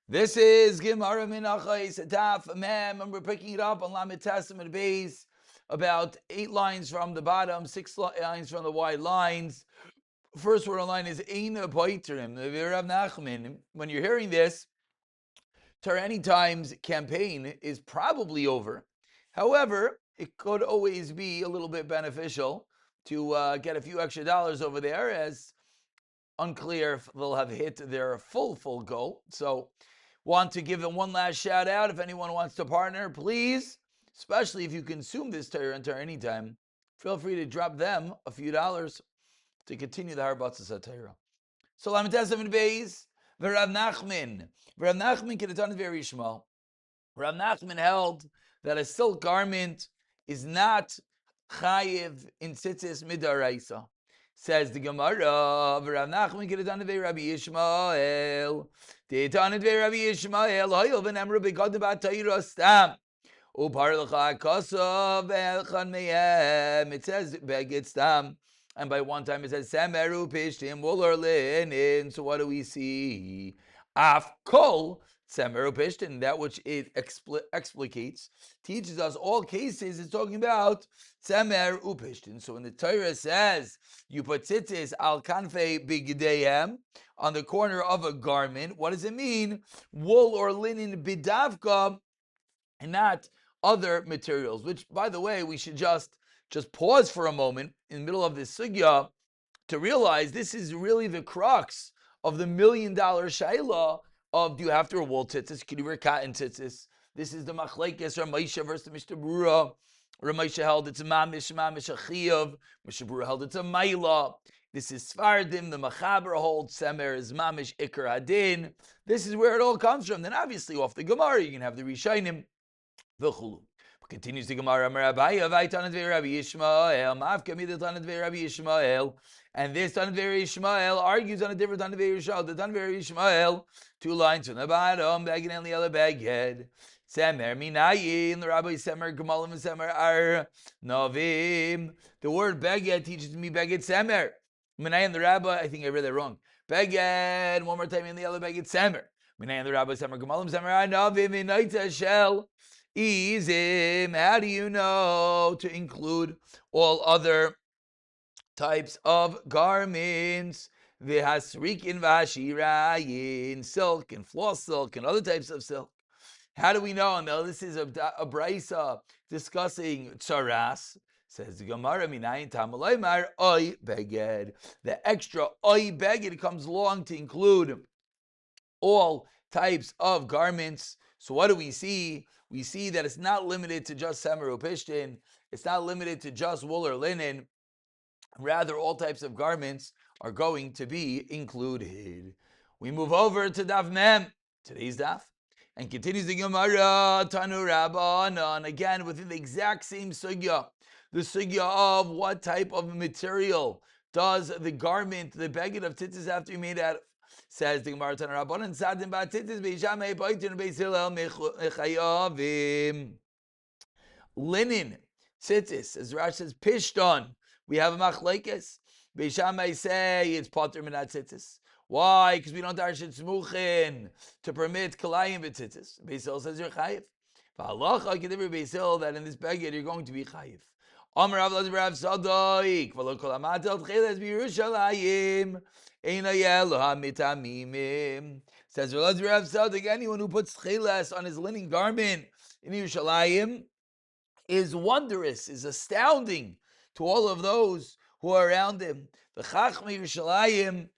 This is Gemara Menachos Daf Mem, and we're picking it up on Lamed Testament base, about 8 lines from the bottom, 6 lines from the wide lines. First word on line is Eina Poitrim, the Rav Nachman. When you're hearing this, Torah Times campaign is probably over. However, it could always be a little bit beneficial to get a few extra dollars over there, as unclear if they'll have hit their full goal. So want to give them one last shout out. If anyone wants to partner, please, especially if you consume this Torah and Torah anytime, feel free to drop them a few dollars to continue the Harbatzas Torah. So Lamed Testament Beis, Rav Nachman Kedaton very Shmuel. Rav Nachman held that a silk garment is not chayiv in tzitzis midaraisa. Says the Gemara, Rav Nachman Kedaton Rabbi Yishmael. De'etan Rabbi Yishmael. Hoyel v'nemru b'kod b'atayra stam. Upar l'cha kosav elchan mehem. It says beged stam. And by one time it says semeru pishtim wool or linen. So what do we see? Af kol semeru pishtim. That which it explicates, teaches us all cases. It's talking about semer upishtim. So when the Torah says you put tzitzis al kanfei bigdeihem, on the corner of a garment, what does it mean? Wool or linen bidavka, and not other materials. Which, by the way, we should just pause for a moment in the middle of this sugya to realize this is really the crux of the $1 million shayla of, do you have to wear wool tzitzis? Can you wear cotton tzitzis? This is the machlekes Ramesha versus the Mishnah Brura. Ramesha held it's a mamish a chiyuv. Mishnah Brura held it's a maila. This is Sfardim. The Machaber holds semer is mamish ikar hadin. This is where it all comes from. Then obviously off the Gemara you can have the Rishonim, v'chulu. Continues the Gemara, Rabbi Yishmael, Rabbi Yishmael, and this Tanat Yishmael argues on a different Tanat Yishmael. The Tanat Yishmael, 2 lines from the bottom, Beged and Liela Beged, Semer Minayin, the Rabbi Semer Gemalim and Semer Ar Novim. The word Beged teaches me Beged Semer. Minayin, the Rabbi, I think I read that wrong. Beged, one more time in Liela Beged Semer. Minayin, the Rabbi Semer Gemalim Semer Ar Novim, Inaita Shel. Izim, how do you know to include all other types of garments? V'hasrikin v'hashirayin, silk and floss silk and other types of silk. How do we know? Now this is a brisa discussing tzaras. Says the Gemara, minayin tamalaymar oy beged. The extra oy beged comes along to include all types of garments. So what do we see? We see that it's not limited to just semer upishtin. It's not limited to just wool or linen. Rather, all types of garments are going to be included. We move over to Daf Mem, today's Daf, and continues the Gemara, Tanu Rabbanan, again within the exact same sugya. The sugya of what type of material does the garment, the beged of tzitzis have to be made out of. Says the Gemara, Tanu Rabbanan, Sadim ba'tzitzis be'ishamei poitin be'is hillel mechayavim. Linen, tzitzis, as Rash says, pishton. We have a machlekes. Beishamai say it's potter minat tzitzis. Why? Because we don't darshan smuchin to permit kalayim b'tzitzis. Beisil says you're chayiv. V'halacha kedivri Beisil that in this beged you're going to be chayiv. Amar Rav Lazar Rav Sadoik v'lo kol amatel tchilas b'Yerushalayim eina yeloha mitamimim. Says Rav Lazar Rav Sadoik, anyone who puts tchilas on his linen garment in Yerushalayim is wondrous, is astounding to all of those who are around him. The Chachmei Yerushalayim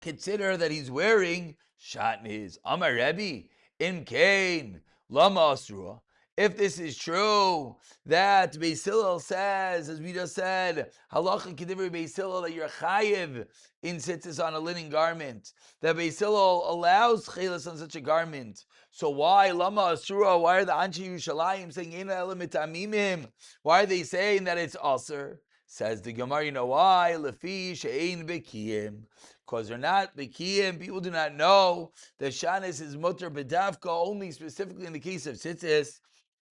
consider that he's wearing shatnez. Amar Rebbe, in Kain, lama asrua. If this is true, that Beis Hillel says, as we just said, halacha kedivri Beis Hillel, that you're chayiv in tzitzis on a linen garment, that Beis Hillel allows chelas on such a garment. So why lama asura? Why are the Anshe Yerushalayim saying ena elam mitamimim? Why are they saying that it's aser? Says the Gemara, you know why? Lefi she'ein bekiyim. Because they're not bekiyim. People do not know that shanis is mutter bedavka only specifically in the case of tzitzis.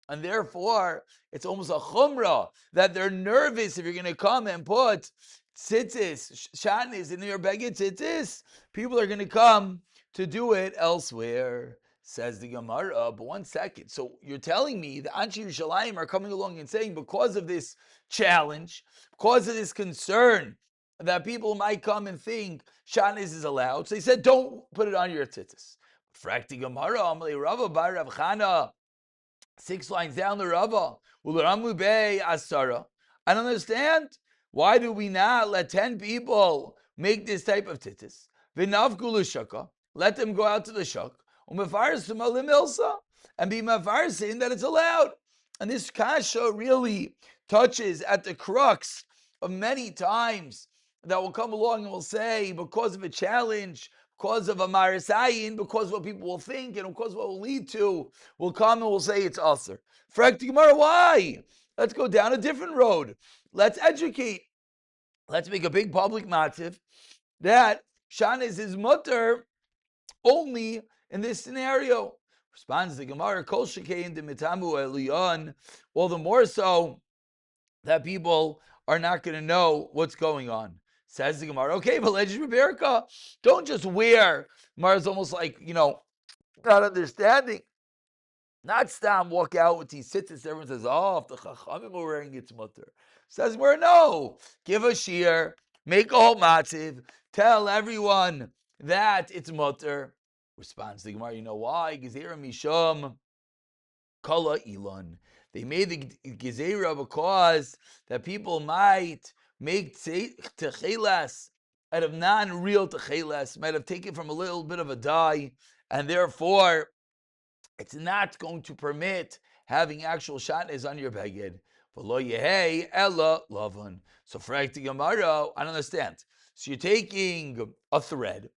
And therefore, it's almost a chumrah that they're nervous if you're going to come and put tzitzis, shanis in your beged tzitzis. People are going to come to do it elsewhere. Says the Gemara, but 1 second. So you're telling me the Anshe Yerushalayim are coming along and saying because of this challenge, because of this concern that people might come and think shatnez is allowed, so they said don't put it on your tzitzis. Frakti Gemara, Amalei Rava Bar Rav Chana, 6 lines down the Rava, Ularamu Bey Asara. I don't understand. Why do we not let 10 people make this type of tzitzis? V'navku l'shaka, let them go out to the shuk, and be mafar saying that it's allowed. And this kasha really touches at the crux of many times that will come along and will say, because of a challenge, because of a marisayin, because of what people will think, and because of what will lead to, will come and will say it's usher. Frak Gemara, why? Let's go down a different road. Let's educate. Let's make a big public mativ that shatnez is mutter only in this scenario. Responds the Gemara, Kol shekein de mitamu eliyon, all the more so that people are not going to know what's going on. Says the Gemara, okay, but don't just wear. Gemara's almost like, not understanding. Not stam walk out with these tzitzis. Everyone says, oh, if the chachamim are wearing it's mutter. Says Gemara, no. Give a shear, make a whole matziv, tell everyone that it's mutter. Responds the Gemara, you know why? Gezerah misham kala ilan. They made the gezerah because that people might make techelas out of non-real techelas, might have taken from a little bit of a dye, and therefore it's not going to permit having actual shatnez on your beged. V'lo yehei ella lavan. So frak the Gemara, I don't understand. So you're taking a thread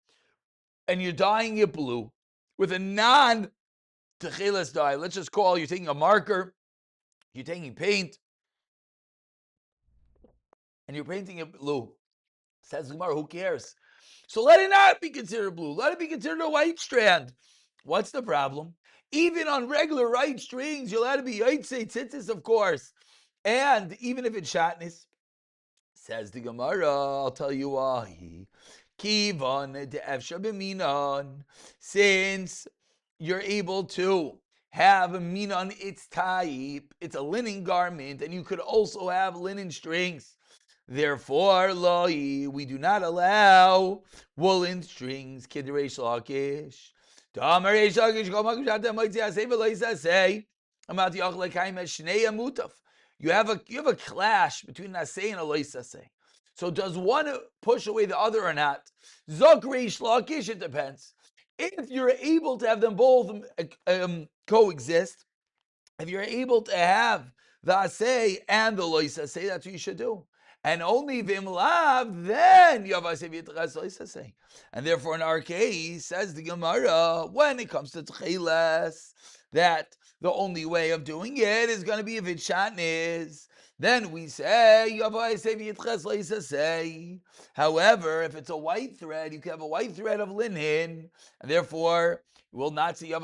and you're dyeing it blue with a non-techelas dye. Let's just call, you're taking a marker, you're taking paint, and you're painting it blue. Says Gemara, who cares? So let it not be considered blue. Let it be considered a white strand. What's the problem? Even on regular white strings, you're allowed to be yaitse tzitzis, of course. And even if it's shatnez, says the Gemara, I'll tell you why. Kivan de'efsha b'minan. Since you're able to have a minan, its type, it's a linen garment, and you could also have linen strings. Therefore, loi, we do not allow woolen strings. Kidreish lakish. You have a clash between nasei and a loisasei. So does one push away the other or not? Zok reish lakish, it depends. If you're able to have them both coexist, if you're able to have the asei and the loisasei, that's what you should do. And only vimlav, then yavasei v'yitchas loisasei. And therefore, in our case, says the Gemara, when it comes to tchelas, that the only way of doing it is going to be if it's shatnez. Then we say, however, if it's a white thread, you can have a white thread of linen, and therefore, you will not see.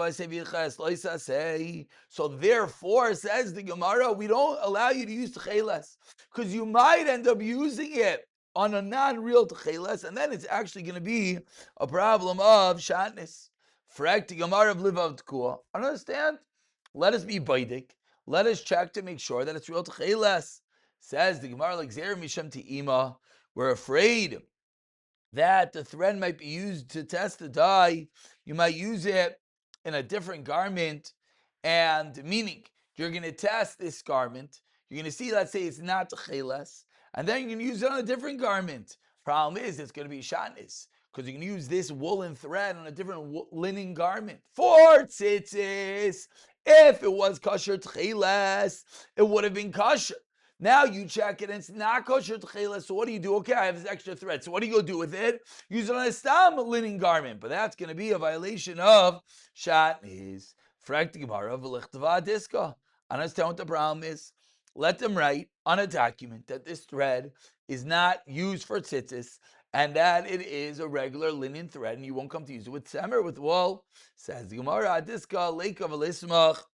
So therefore, says the Gemara, we don't allow you to use techelas, because you might end up using it on a non-real techelas, and then it's actually going to be a problem of shatnez. Frak the Gemara of livav tkua. I understand. Let us be baidik. Let us check to make sure that it's real techelas. Says the Gemara, like Zer Misham Te'ima, we're afraid that the thread might be used to test the dye. You might use it in a different garment, and meaning you're going to test this garment. You're going to see, let's say it's not techelas, and then you're going to use it on a different garment. Problem is, it's going to be shatnez, because you can use this woolen thread on a different linen garment. For tzitzis, if it was kosher tchelas, it would have been kosher. Now you check it and it's not kosher tchelas, so what do you do? Okay, I have this extra thread, so what do you go do with it? Use it on a stam linen garment, but that's going to be a violation of shatnez. Frak the Gemara v'lechtava diska. I understand what the problem is. Let them write on a document that this thread is not used for tzitzis, and that it is a regular linen thread, and you won't come to use it with semer, with wool. Says the Gemara, Adiska, Leka V'Lismach.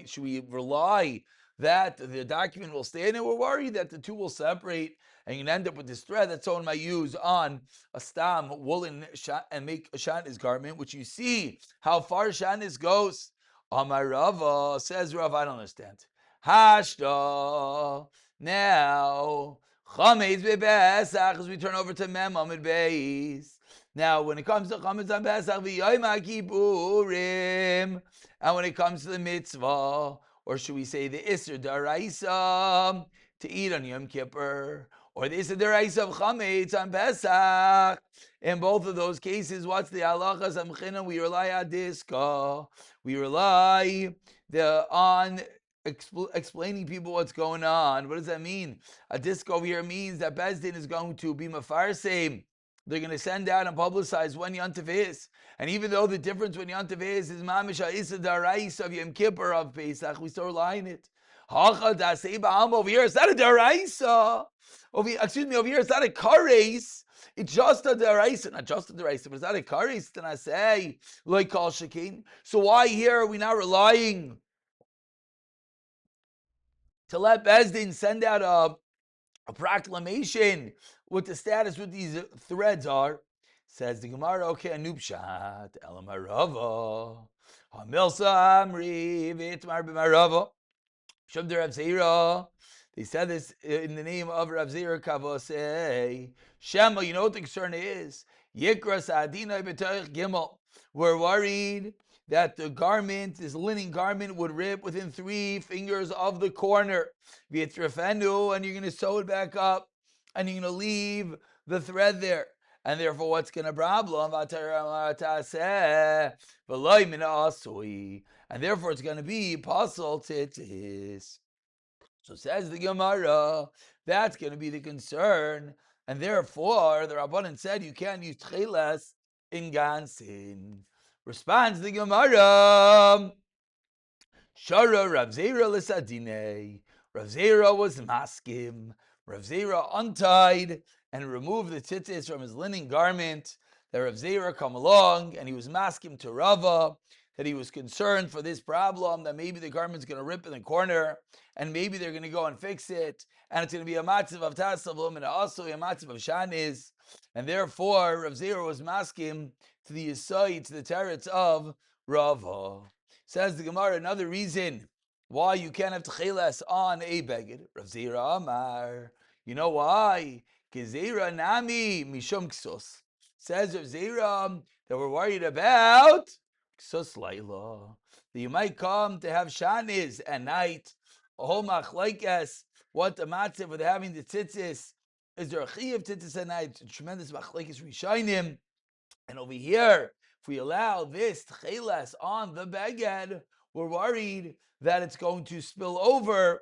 Should we rely that the document will stay in it. We're worried that the two will separate and you can end up with this thread that someone might use on a stam woolen and make a shatnez garment, which you see how far shatnez goes. Amar Rava, says Rav, I don't understand. Hashta, now, chametz bebesach, as we turn over to Mem Amid Beis. Now, when it comes to chametz on Pesach, v'yoyim HaKippurim, and when it comes to the mitzvah, or should we say the Isser Daraisa, to eat on Yom Kippur, or the Isser Daraisa of chametz on Pesach, in both of those cases, what's the halachas amchina? We rely on diska. We rely on explaining people what's going on. What does that mean? A disk over here means that Bezdin is going to be mafarsem. They're going to send out and publicize when Yontif is. And even though the difference when Yontif is mamish ha'isa darais of Yom Kippur of Pesach, we still rely on it. Hacha dasei ba'am over here, it's not a daraisa. Over here, it's not a kares. It's just a deraisa, not just a deraisa, but it's not a kares. Then I say, like kol shekin. So why here are we now relying to let Bezdin send out a proclamation what the status with these threads are? Says the Gemara, okay, anupshat elamarava hamilsa amri v'itmar b'marava shavder Rav Zera. They said this in the name of Rav Zera Kavosei. Shema, you know what the concern is? Yikra Sa'adina B'Toich Gimel. We're worried that the garment, this linen garment, would rip within 3 fingers of the corner. V'yitrefenu, and you're going to sew it back up, and you're going to leave the thread there. And therefore, what's going to problem? And therefore, it's going to be pasul titis. So says the Gemara, that's going to be the concern, and therefore the Rabbanan said you can't use tcheles in gansin. Responds the Gemara, Shara Rav Zera l'sadine. Rav Zera was maskim. Rav Zera untied and removed the tzitzis from his linen garment. That Rav Zera come along and he was maskim to Rava, that he was concerned for this problem, that maybe the garment's going to rip in the corner, and maybe they're going to go and fix it, and it's going to be a matzav of tasavum, and also a matzav of shaniz, and therefore Rav Zera was maskim to the yisai, to the teretz of Rava. Says the Gemara, another reason why you can't have tcheles on a beged. Rav Zera Amar, you know why? Gezera nami mishum ksos. Says Rav Zera that we're worried about ksos laila, that you might come to have shaniz at night. A whole machlekes, what the matzav with having the tzitzis, is there a chiyuv tzitzis at night? It's a tremendous machlekes rishaynim. And over here, if we allow this tcheles on the beged, we're worried that it's going to spill over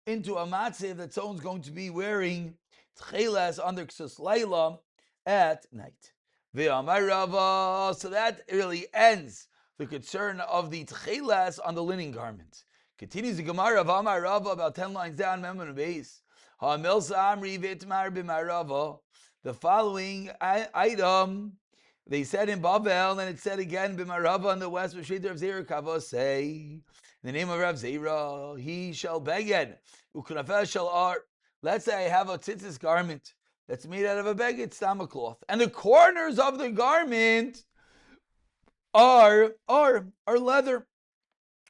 into a matzav that someone's going to be wearing tcheles under ksus laila at night. So that really ends the concern of the tcheles on the linen garment. Continues the Gemara of Amar Rava about 10 lines down, Memon base. The following item, they said in Babel, and it said again, B'marava on the west, Rav Zera Kavosei, in the name of Rav Zera, he shall beged, ukunafel shall art. Let's say I have a tzitzis garment that's made out of a beged, stomach cloth, and the corners of the garment are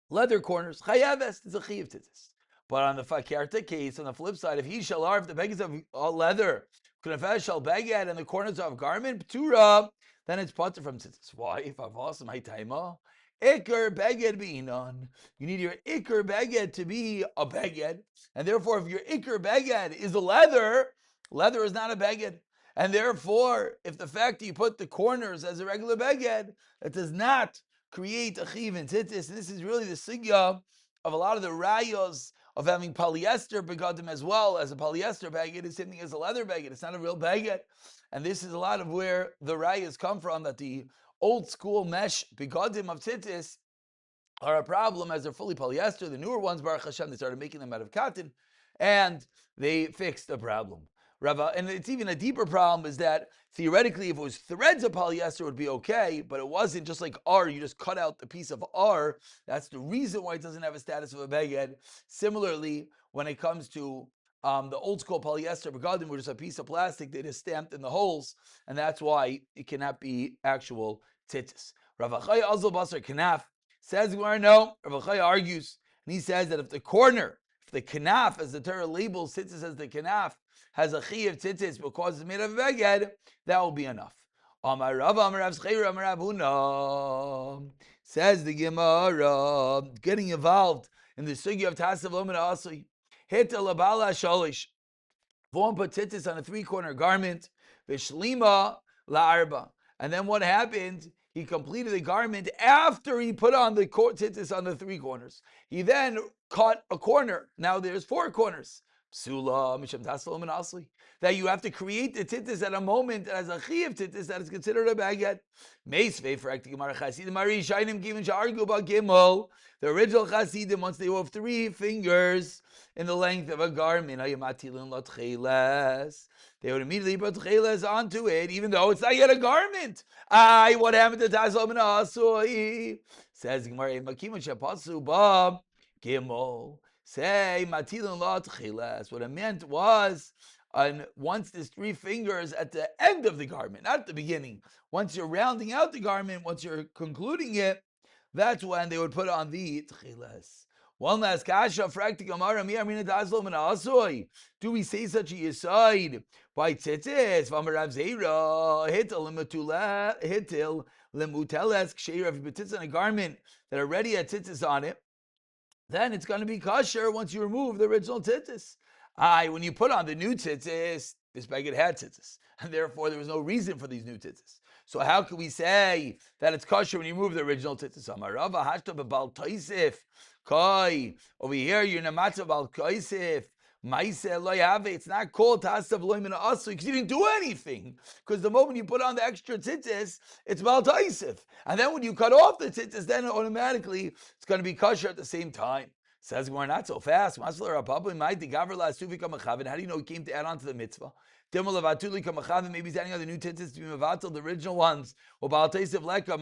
leather corners. Chayaves is a chiyav tzitzis. But on the fakarta case, on the flip side, if he shall arve the begeds of leather, kunafel shall beged, and the corners of garment ptura, then it's potter from tzitzis. Why? If I've lost my taima, ikar beged beinon. You need your ikar beged to be a beged, and therefore, if your ikar beged is a leather is not a beged, and therefore, if the fact that you put the corners as a regular beged, that does not create a chiv in tzitzis. This is really the sigya of a lot of the rayos of having polyester begadim as well as a polyester beged is something as a leather beged. It's not a real beged. And this is a lot of where the rayas come from, that the old school mesh begadim of tzitzis are a problem as they're fully polyester. The newer ones, Baruch Hashem, they started making them out of cotton, and they fixed the problem. Rava, and it's even a deeper problem is that theoretically, if it was threads of polyester, it would be okay, but it wasn't. Just like R, you just cut out the piece of R. That's the reason why it doesn't have a status of a beged. Similarly, when it comes to the old school polyester begadim, which is a piece of plastic that is stamped in the holes, and that's why it cannot be actual tzitzis. Rav Achai Azul Basar Kanaf says, no. Rav Achai argues, and he says that if the corner, if the kanaf, as the Torah labels tzitzis as the kanaf, has a chi of tzitzis because it's made of a beged, that will be enough. Amar Rav, Amar Rav Zcheira, Amar Rav Huna. Says the Gemara, getting involved in the sugya of Tasav Lo Min Asui. Hit a labala sholish. One put tzitzis on a 3-corner garment. Vishlima la'arba. And then what happened? He completed the garment after he put on the tzitzis on the 3 corners. He then cut a corner. Now there's 4 corners. Psula, Misham Taslo Min Asli. That you have to create the tzitzis at a moment that has a chi of tzitzis that is considered a baguette. Meisvei for Gemara Chasidim Mari Shainim Givin Shargu Ba Gimel. The original Chasidim, once they have 3 fingers in the length of a garment, they would immediately put tcheles onto it, even though it's not yet a garment. What happened to Taslo Min Asli? Says Gemara Makimu Shepasu Ba Gimel. Say matilin la tchilas. What it meant was, once there's 3 fingers at the end of the garment, not at the beginning. Once you're rounding out the garment, once you're concluding it, that's when they would put on the tchilas. One last kasha, frakti Gemara, mi amina tazlo min asoi. Do we say such a yesod by tzitzis? V'amar Rav Zera, hitil lemuteles ksheira. If you put tzitzis on a garment that already had tzitzis on it, then it's going to be kosher once you remove the original tzitzis. When you put on the new tzitzis, this baguette had tzitzis, and therefore there was no reason for these new tzitzis. So how can we say that it's kosher when you remove the original tzitzis? Amarava hashta b'bal toisif koi. Over here, you're namatzah b'al toisif. It's not called tasav loy min asu because you didn't do anything. Because the moment you put on the extra tzitzis, it's bal taisif. And then when you cut off the tzitzis, then automatically it's going to be kosher at the same time. Says we're not so fast. How do you know he came to add on to the mitzvah? Maybe he's adding on the new tzitzis to be mevatel, the original ones. Or bal taisif leka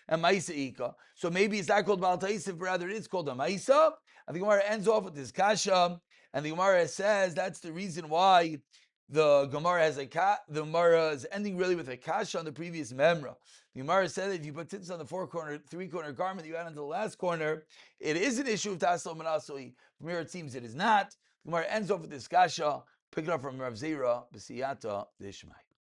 and maisa. So maybe it's not called bal taisif, rather it is called a maisa. And the Gemara ends off with this kasha, and the Gemara says that's the reason why the Gemara has the Gemara is ending really with a kasha on the previous memra. The Gemara said that if you put tzitzis on the 3-corner garment that you add onto the last corner, it is an issue of taslo manasoi. From here it seems it is not. The Gemara ends off with this kasha. Pick it up from Rav Zera, B'siyata Dishmai.